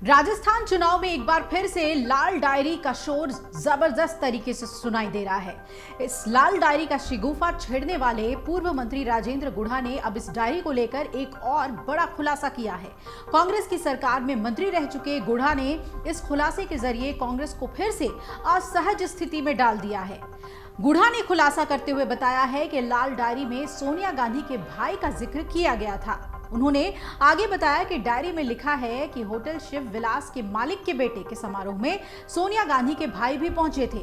राजस्थान चुनाव में एक बार फिर से लाल डायरी का शोर जबरदस्त तरीके से सुनाई दे रहा है। इस लाल डायरी का शिगुफा छेड़ने वाले पूर्व मंत्री राजेंद्र गुढ़ा ने अब इस डायरी को लेकर एक और बड़ा खुलासा किया है। कांग्रेस की सरकार में मंत्री रह चुके गुढ़ा ने इस खुलासे के जरिए कांग्रेस को फिर से असहज स्थिति में डाल दिया है। गुढ़ा ने खुलासा करते हुए बताया है कि लाल डायरी में सोनिया गांधी के भाई का जिक्र किया गया था। उन्होंने आगे बताया कि डायरी में लिखा है कि होटल शिव विलास के मालिक के बेटे के समारोह में सोनिया गांधी के भाई भी पहुंचे थे।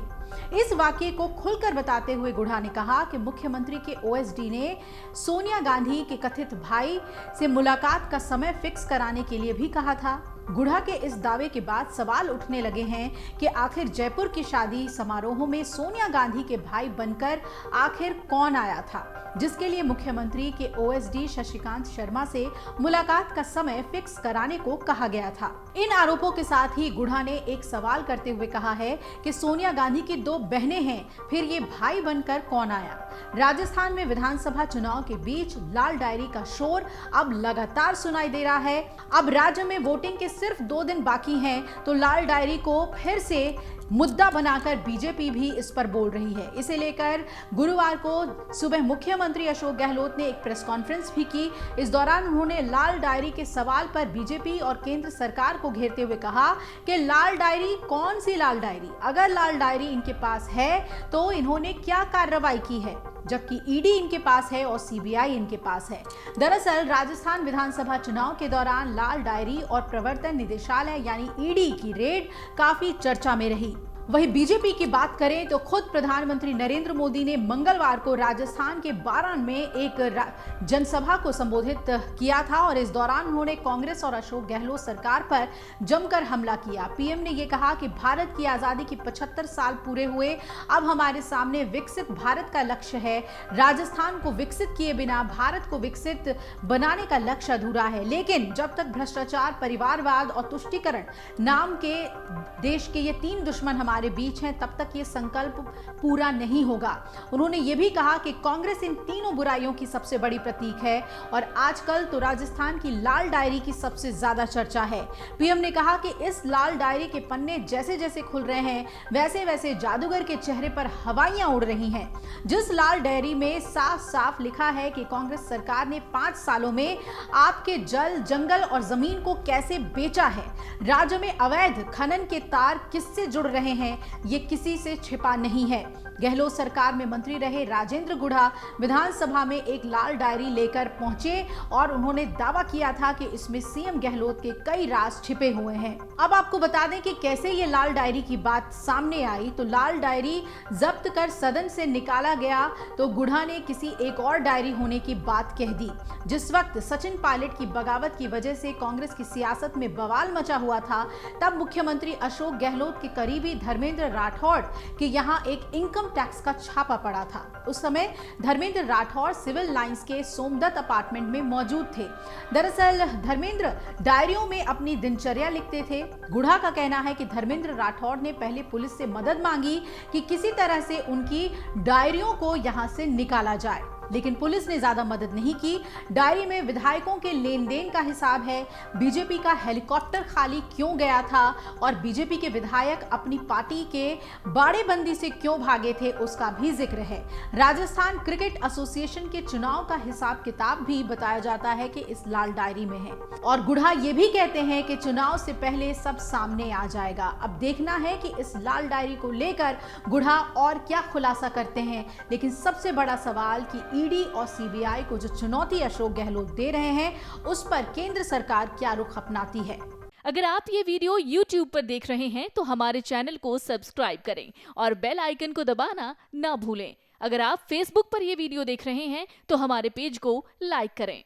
इस वाकये को खुलकर बताते हुए गुढ़ा ने कहा कि मुख्यमंत्री के ओएसडी ने सोनिया गांधी के कथित भाई से मुलाकात का समय फिक्स कराने के लिए भी कहा था। गुढ़ा के इस दावे के बाद सवाल उठने लगे हैं कि आखिर जयपुर की शादी समारोह में सोनिया गांधी के भाई बनकर आखिर कौन आया था, जिसके लिए मुख्यमंत्री के ओएसडी शशिकांत शर्मा से मुलाकात का समय फिक्स कराने को कहा गया था। इन आरोपों के साथ ही गुढ़ा ने एक सवाल करते हुए कहा है कि सोनिया गांधी की 2 बहनें हैं, फिर ये भाई बनकर कौन आया। राजस्थान में विधानसभा चुनाव के बीच लाल डायरी का शोर अब लगातार सुनाई दे रहा है। अब राज्य में वोटिंग के सिर्फ 2 दिन बाकी हैं, तो लाल डायरी को फिर से मुद्दा बनाकर बीजेपी भी इस पर बोल रही है। इसे लेकर गुरुवार को सुबह मुख्यमंत्री अशोक गहलोत ने एक प्रेस कॉन्फ्रेंस भी की। इस दौरान उन्होंने लाल डायरी के सवाल पर बीजेपी और केंद्र सरकार को घेरते हुए कहा कि लाल डायरी, कौन सी लाल डायरी? अगर लाल डायरी इनके पास है तो इन्होंने क्या कार्रवाई की है, जबकि ईडी इनके पास है और सीबीआई इनके पास है। दरअसल राजस्थान विधानसभा चुनाव के दौरान लाल डायरी और प्रवर्तन निदेशालय यानी ईडी की रेड काफी चर्चा में रही। वहीं बीजेपी की बात करें तो खुद प्रधानमंत्री नरेंद्र मोदी ने मंगलवार को राजस्थान के बारान में एक जनसभा को संबोधित किया था और इस दौरान उन्होंने कांग्रेस और अशोक गहलोत सरकार पर जमकर हमला किया। पीएम ने यह कहा कि भारत की आजादी की 75 साल पूरे हुए, अब हमारे सामने विकसित भारत का लक्ष्य है। राजस्थान को विकसित किए बिना भारत को विकसित बनाने का लक्ष्य अधूरा है, लेकिन जब तक भ्रष्टाचार, परिवारवाद और तुष्टीकरण नाम के देश के ये 3 दुश्मन हमारे बीच हैं, तब तक ये संकल्प पूरा नहीं होगा। उन्होंने ये भी कहा कि कांग्रेस इन तीनों बुराइयों की सबसे बड़ी प्रतीक है और आजकल तो राजस्थान की लाल डायरी की सबसे ज्यादा चर्चा है। पीएम ने कहा कि इस लाल डायरी के पन्ने जैसे जैसे खुल रहे हैं, वैसे वैसे जादूगर के चेहरे पर हवाइयां उड़ रही हैं। जिस लाल डायरी में साफ साफ लिखा है कि कांग्रेस सरकार ने 5 सालों में आपके जल, जंगल और जमीन को कैसे बेचा है, राज्य में अवैध खनन के तार किससे जुड़ रहे हैं, ये किसी से छिपा नहीं है। गहलोत सरकार में मंत्री रहे राजेंद्र गुढ़ा विधानसभा में एक लाल डायरी लेकर पहुंचे और उन्होंने दावा किया था कि इसमें सीएम गहलोत के कई राज छिपे हुए हैं। अब आपको बता दें कि कैसे ये लाल डायरी की बात सामने आई। तो लाल डायरी जब्त कर सदन से निकाला गया तो गुढ़ा ने किसी एक और डायरी होने की बात कह दी। जिस वक्त सचिन पायलट की बगावत की वजह से कांग्रेस की सियासत में बवाल मचा हुआ था, तब मुख्यमंत्री अशोक गहलोत के करीबी धर्मेंद्र राठौड़ के यहाँ एक इनकम टैक्स का छापा पड़ा था। उस समय धर्मेंद्र राठौड़ सिविल लाइंस के सोमदत्त अपार्टमेंट में मौजूद थे। दरअसल धर्मेंद्र डायरियों में अपनी दिनचर्या लिखते थे। गुढ़ा का कहना है कि धर्मेंद्र राठौड़ ने पहले पुलिस से मदद मांगी कि किसी तरह से उनकी डायरियों को यहां से निकाला जाए, लेकिन पुलिस ने ज्यादा मदद नहीं की। डायरी में विधायकों के लेन देन का हिसाब है, बीजेपी का हेलीकॉप्टर खाली क्यों गया था और बीजेपी के विधायक अपनी पार्टी के बाड़ेबंदी से क्यों भागे थे, उसका भी जिक्र है। राजस्थान क्रिकेट एसोसिएशन के चुनाव का हिसाब किताब भी बताया जाता है कि इस लाल डायरी में है और गुढ़ा ये भी कहते हैं कि चुनाव से पहले सब सामने आ जाएगा। अब देखना है कि इस लाल डायरी को लेकर गुढ़ा और क्या खुलासा करते हैं, लेकिन सबसे बड़ा सवाल कि ईडी और सीबीआई को जो चुनौती अशोक गहलोत दे रहे हैं, उस पर केंद्र सरकार क्या रुख अपनाती है। अगर आप ये वीडियो YouTube पर देख रहे हैं तो हमारे चैनल को सब्सक्राइब करें और बेल आइकन को दबाना ना भूलें। अगर आप Facebook पर ये वीडियो देख रहे हैं तो हमारे पेज को लाइक करें।